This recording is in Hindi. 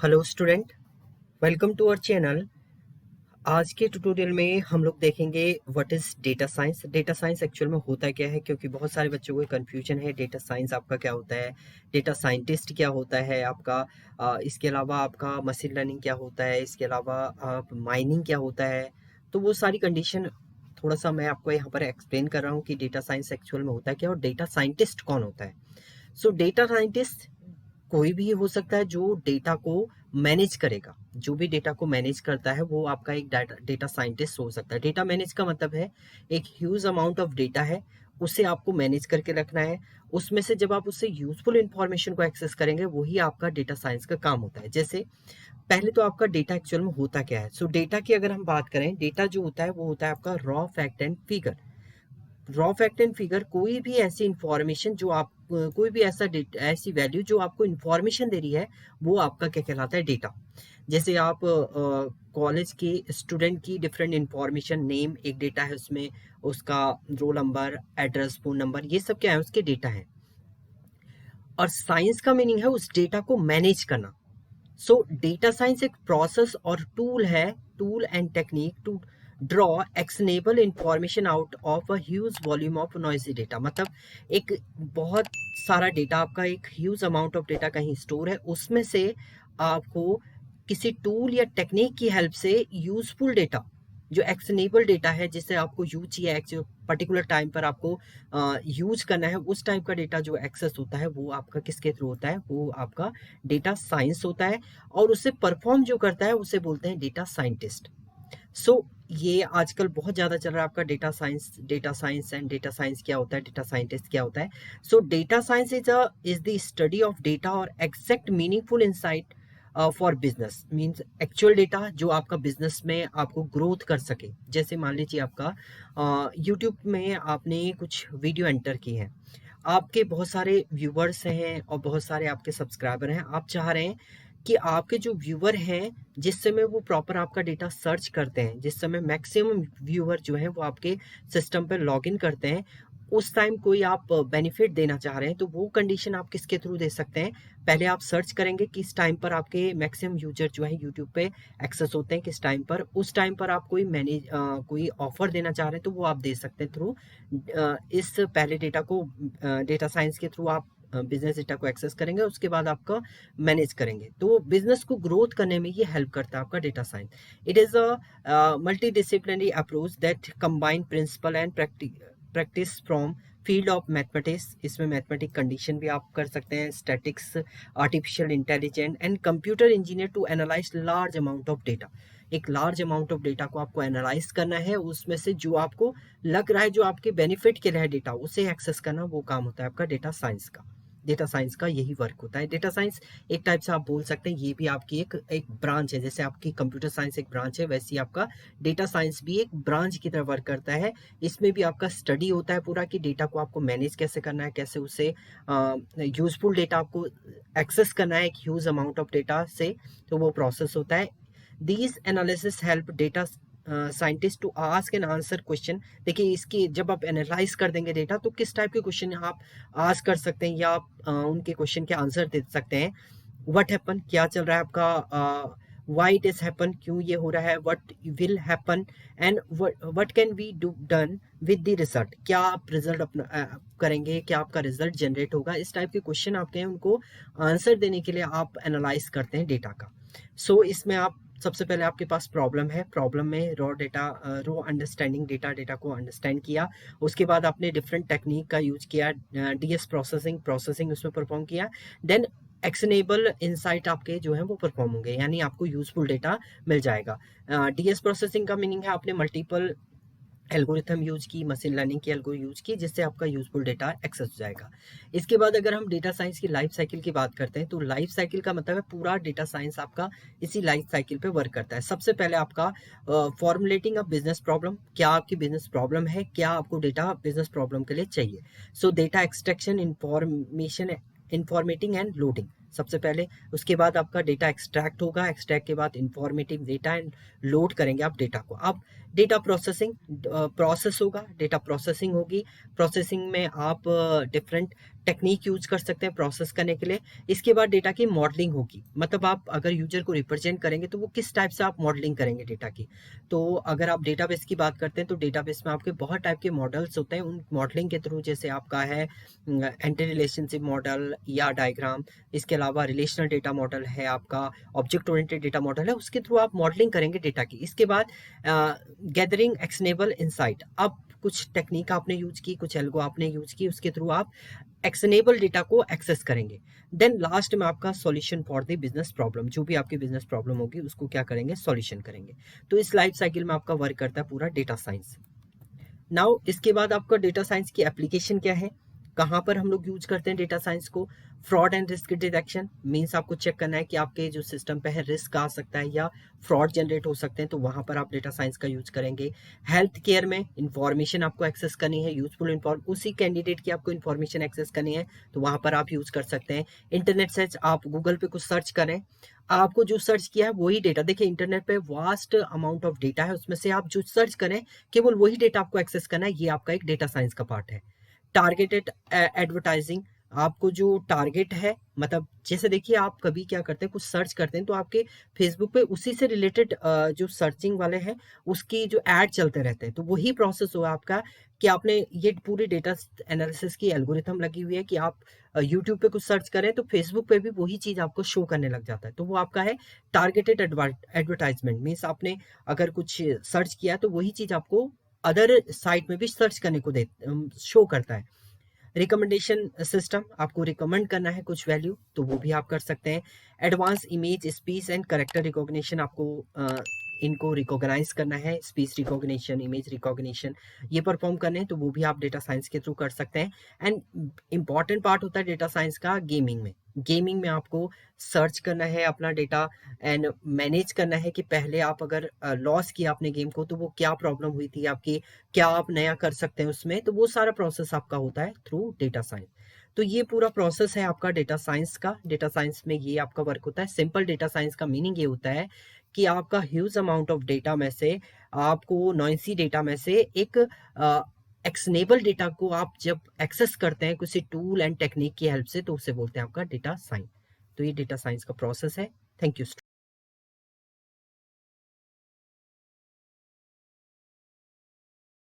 Hello student, welcome to our channel. आज के ट्यूटोरियल में हम लोग देखेंगे what is data science. Data science actual में होता क्या है, क्योंकि बहुत सारे बच्चों को कन्फ्यूजन है डेटा साइंस आपका क्या होता है, डेटा साइंटिस्ट क्या होता है आपका। इसके अलावा आपका मशीन लर्निंग क्या होता है, इसके अलावा आप माइनिंग क्या होता है। तो वो सारी कंडीशन थोड़ा सा मैं आपको यहाँ पर एक्सप्लेन कर रहा हूँ कि डेटा साइंस एक्चुअल में होता है क्या और डेटा साइंटिस्ट कौन होता है। सो डेटा साइंटिस्ट कोई भी हो सकता है जो डेटा को मैनेज करेगा। जो भी डेटा को मैनेज करता है वो आपका एक डेटा साइंटिस्ट हो सकता है। डेटा मैनेज का मतलब है एक ह्यूज अमाउंट ऑफ डेटा है, उसे आपको मैनेज करके रखना है। उसमें से जब आप उससे यूजफुल इंफॉर्मेशन को एक्सेस करेंगे वही आपका डेटा साइंस का काम होता है। जैसे पहले तो आपका डेटा एक्चुअल में होता क्या है। सो डेटा की अगर हम बात करें, डेटा जो होता है वो होता है आपका raw fact and figure. Raw fact and figure कोई भी ऐसी इंफॉर्मेशन जो आप कोई भी ऐसी वैल्यू जो आपको इंफॉर्मेशन दे रही है वो आपका क्या कहलाता है, डेटा। जैसे आप कॉलेज के स्टूडेंट की डिफरेंट इंफॉर्मेशन, नेम एक डेटा है उसमें, उसका roll number, address, phone number, ये सब क्या है, उसके डेटा है। और साइंस का मीनिंग है उस डेटा को मैनेज करना। सो डेटा साइंस एक प्रोसेस और टूल है, tool and technique to draw actionable information out of a huge volume of noisy data. मतलब एक बहुत सारा डेटा, आपका एक ह्यूज अमाउंट ऑफ डेटा कहीं स्टोर है, उसमें से आपको किसी टूल या टेक्निक की हेल्प से यूजफुल डेटा, जो एक्शनेबल डेटा है, जिसे आपको यूज चाहिए पर्टिकुलर टाइम पर आपको यूज करना है, उस टाइप का डेटा जो एक्सेस होता है वो आपका किसके थ्रू होता है, वो आपका डेटा साइंस होता है। और उसे परफॉर्म जो करता है उसे बोलते हैं डेटा साइंटिस्ट। सो ये आजकल बहुत ज़्यादा चल रहा है आपका data science and data science क्या होता है, डेटा साइंटिस्ट क्या होता है। So data science is the study of data और exact meaningful insight for business. Means actual data जो आपका बिजनेस में आपको ग्रोथ कर सके। जैसे मान लीजिए आपका यूट्यूब में आपने कुछ वीडियो एंटर की है, आपके बहुत सारे व्यूवर्स हैं और बहुत सारे आपके सब्सक्राइबर हैं। आप चाह रहे हैं कि आपके जो व्यूवर हैं, जिस समय वो प्रॉपर आपका डेटा सर्च करते हैं, जिस समय मैक्सिमम व्यूअर जो हैं वो आपके सिस्टम पर लॉग इन करते हैं, उस टाइम कोई आप बेनिफिट देना चाह रहे हैं, तो वो कंडीशन आप किसके थ्रू दे सकते हैं। पहले आप सर्च करेंगे किस टाइम पर आपके मैक्सिमम यूजर जो है यूट्यूब पे एक्सेस होते हैं, किस टाइम पर, उस टाइम पर आप कोई ऑफर देना चाह रहे हैं तो वो आप दे सकते हैं थ्रू इस पहले डेटा को, डेटा साइंस के थ्रू आप बिजनेस डेटा को एक्सेस करेंगे, उसके बाद आपका मैनेज करेंगे, तो बिजनेस को ग्रोथ करने में ये हेल्प करता है आपका data science. It is a multidisciplinary approach that combine principle and practice from field of mathematics. इसमें मैथमेटिक कंडीशन भी आप कर सकते हैं, statics, artificial intelligence and computer engineer to analyse large amount of data. एक लार्ज अमाउंट ऑफ डेटा को आपको एनालाइज करना है, उसमें से जो आपको लग रहा है जो आपके बेनिफिट के लिए है डेटा, उसे एक्सेस करना, वो काम होता है आपका डेटा साइंस का। डेटा साइंस का यही वर्क होता है। डेटा साइंस एक टाइप से आप बोल सकते हैं ये भी आपकी एक ब्रांच है। जैसे आपकी कंप्यूटर साइंस एक ब्रांच है, वैसे ही आपका डेटा साइंस भी एक ब्रांच की तरह वर्क करता है। इसमें भी आपका स्टडी होता है पूरा कि डेटा को आपको मैनेज कैसे करना है, कैसे उसे यूजफुल डेटा आपको एक्सेस करना है एक ह्यूज अमाउंट ऑफ डेटा से, तो वो प्रोसेस होता है। These analysis help data scientist to ask and answer question. देखिए, इसकी जब आप एनालाइज कर देंगे डेटा, तो किस टाइप के क्वेश्चन आप आस्क कर सकते हैं या आप उनके क्वेश्चन के आंसर दे सकते हैं। व्हाट हैपन, क्या चल रहा है आपका, व्हाई इट इज हैपन, क्यों ये हो रहा है, what will happen, and what can we do done with the result, क्या आप रिजल्ट अपना करेंगे, क्या आपका रिजल्ट जनरेट होगा। इस टाइप के क्वेश्चन आपके हैं, उनको आंसर देने के लिए आप एनालाइज करते हैं डेटा का। सो इसमें आप सबसे पहले आपके पास प्रॉब्लम है, प्रॉब्लम में रॉ अंडरस्टैंडिंग डेटा को अंडरस्टैंड किया। उसके बाद आपने डिफरेंट टेक्निक का यूज किया, डीएस प्रोसेसिंग उसमें परफॉर्म किया। देन एक्शनेबल इंसाइट आपके जो है वो परफॉर्म होंगे, यानी आपको यूजफुल डेटा मिल जाएगा। डीएस प्रोसेसिंग का मीनिंग है आपने मल्टीपल एल्गोरिथम यूज की, मशीन लर्निंग की एल्गो यूज की, जिससे आपका यूजफुल डेटा एक्सेस हो जाएगा। इसके बाद अगर हम डेटा साइंस की लाइफ साइकिल की बात करते हैं, तो लाइफ साइकिल का मतलब है पूरा डेटा साइंस आपका इसी लाइफ साइकिल पे वर्क करता है। सबसे पहले आपका फॉर्मुलेटिंग अ बिजनेस प्रॉब्लम, क्या आपकी बिजनेस प्रॉब्लम है, क्या आपको डेटा बिजनेस प्रॉब्लम के लिए चाहिए। So data extraction, informating and loading सबसे पहले। उसके बाद आपका डेटा एक्सट्रैक्ट होगा, एक्सट्रैक्ट के बाद इंफॉर्मेटिव डेटा एंड लोड करेंगे आप डेटा को। अब डेटा प्रोसेसिंग, प्रोसेस होगा, डेटा प्रोसेसिंग होगी। प्रोसेसिंग में आप डिफरेंट टेक्निक यूज कर सकते हैं प्रोसेस करने के लिए। इसके बाद डेटा की मॉडलिंग होगी, मतलब आप अगर यूजर को रिप्रेजेंट करेंगे तो वो किस टाइप से आप मॉडलिंग करेंगे डेटा की। तो अगर आप डेटाबेस की बात करते हैं तो डेटाबेस में आपके बहुत टाइप के मॉडल्स होते हैं, उन मॉडलिंग के थ्रू जैसे आपका है एंटी रिलेशनशिप मॉडल या डायग्राम, इसके अलावा रिलेशनल डेटा मॉडल है आपका, ऑब्जेक्ट ओरिएंटेड डेटा मॉडल है, उसके थ्रू आप मॉडलिंग करेंगे डेटा की। इसके बाद गैदरिंग एक्शनेबल इंसाइट, अब कुछ टेक्निक आपने यूज की, कुछ एल्गो आपने यूज की, उसके थ्रू आप एक्शनेबल डेटा को एक्सेस करेंगे। देन लास्ट में आपका solution for the business problem, जो भी आपकी बिजनेस प्रॉब्लम होगी उसको क्या करेंगे, सॉल्यूशन करेंगे। तो इस लाइफ साइकिल में आपका वर्क करता है पूरा डेटा साइंस। नाउ इसके बाद आपका डेटा साइंस की एप्लीकेशन क्या है, कहाँ पर हम लोग यूज करते हैं डेटा साइंस को। Fraud and risk detection, means आपको चेक करना है कि आपके जो सिस्टम पे है रिस्क आ सकता है या फ्रॉड जनरेट हो सकते हैं, तो वहाँ पर आप डेटा साइंस का यूज करेंगे। हेल्थ केयर में इंफॉर्मेशन आपको एक्सेस करनी है, यूजफुल इन्फॉर्म उसी कैंडिडेट की आपको इन्फॉर्मेशन एक्सेस करनी है, तो वहाँ पर आप यूज कर सकते हैं। इंटरनेट सर्च, आप गूगल पे कुछ सर्च करें, आपको जो सर्च किया है वही डेटा, देखिए इंटरनेट पे वास्ट अमाउंट ऑफ डेटा है, उसमें से आप जो सर्च करें केवल वही डेटा आपको एक्सेस करना है, ये आपका एक डेटा साइंस का पार्ट है। टारगेटेड एडवर्टाइजिंग, आपको जो टारगेट है, मतलब जैसे देखिए आप कभी क्या करते हैं, कुछ सर्च करते हैं तो आपके फेसबुक पे उसी से रिलेटेड जो सर्चिंग वाले हैं उसकी जो ऐड चलते रहते हैं, तो वही प्रोसेस हुआ आपका कि आपने ये पूरी डेटा एनालिसिस की एल्गोरिथम लगी हुई है कि आप यूट्यूब पे कुछ सर्च करें तो फेसबुक पे भी वही चीज आपको शो करने लग जाता है, तो वो आपका है टारगेटेड एडवर्टाइजमेंट। मीन्स आपने अगर कुछ सर्च किया तो वही चीज आपको अदर साइट में भी सर्च करने को दे शो करता है। रिकमेंडेशन सिस्टम, आपको रिकमेंड करना है कुछ वैल्यू तो वो भी आप कर सकते हैं। Advance image speech and character recognition, आपको इनको रिकॉग्नाइज करना है, स्पीच रिकॉग्निशन, इमेज रिकॉग्निशन ये परफॉर्म करने हैं, तो वो भी आप डेटा साइंस के थ्रू कर सकते हैं। एंड इंपॉर्टेंट पार्ट होता है डेटा साइंस का गेमिंग में। गेमिंग में आपको सर्च करना है अपना डेटा एंड मैनेज करना है कि पहले आप अगर लॉस किया अपने गेम को तो वो क्या प्रॉब्लम हुई थी आपकी, क्या आप नया कर सकते हैं उसमें, तो वो सारा प्रोसेस आपका होता है थ्रू डेटा साइंस। तो ये पूरा प्रोसेस है आपका डेटा साइंस का। डेटा साइंस में ये आपका वर्क होता है। सिंपल डेटा साइंस का मीनिंग ये होता है कि आपका ह्यूज अमाउंट ऑफ डेटा में से आपको नॉइसी डेटा में से एक एक्शनेबल डेटा को आप जब एक्सेस करते हैं किसी टूल एंड टेक्निक की हेल्प से, तो उसे बोलते हैं आपका डेटा साइंस। तो ये डेटा साइंस का प्रोसेस है। Thank you.